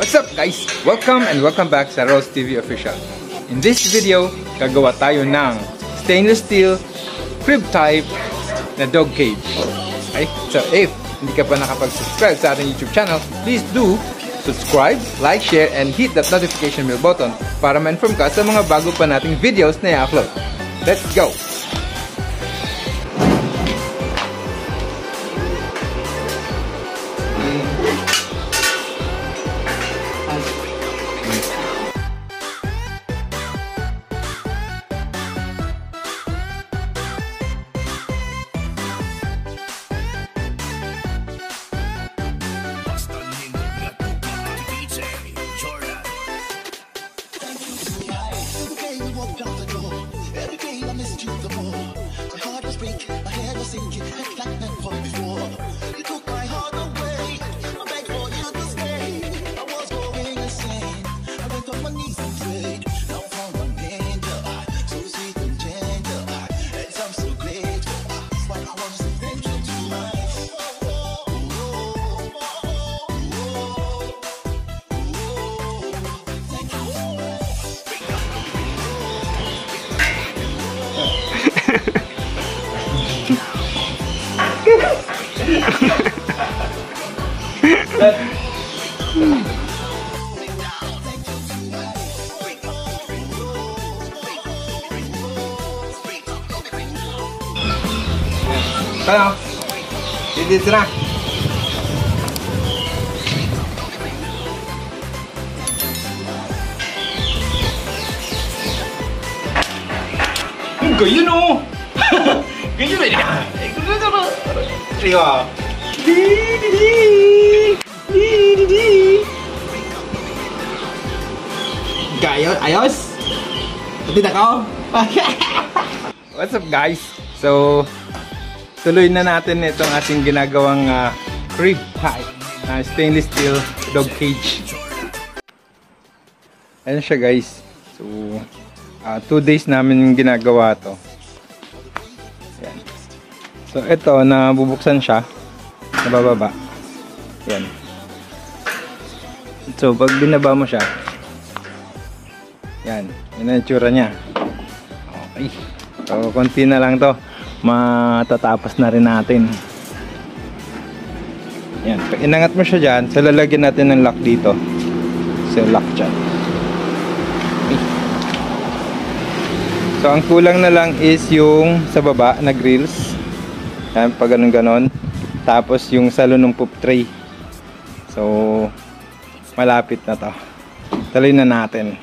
What's up guys? Welcome back sa Rose TV Official. In this video, gagawa tayo ng stainless steel crib type na dog cage. Okay? So if hindi ka pa nakapag-subscribe sa ating YouTube channel, please do subscribe, like, share, and hit that notification bell button para ma-inform ka sa mga bago pa nating videos na i-upload. Let's go! Kaya, dito na. Ganyan o! Ganyan ba niya? Siya! Gayos? Ayos? Pati na ka? What's up guys? So, tuloy na natin itong ating ginagawang crib type na stainless steel dog cage. Ayan siya guys. So 2 days namin ginagawa to. Ayan. So ito, nabubuksan siya, nabababa. Ayan. So pag binaba mo siya, yan, yun ang itsura niya. Okay. So konti na lang to, matatapos na rin natin. Yan, pag inangat mo siya dyan, so lalagyan natin ng lock dito. So lock dyan. Okay. So ang kulang na lang is yung sa baba na grills. Yan, pag ganon. Tapos yung salon ng poop tray. So malapit na to. Tuloy na natin.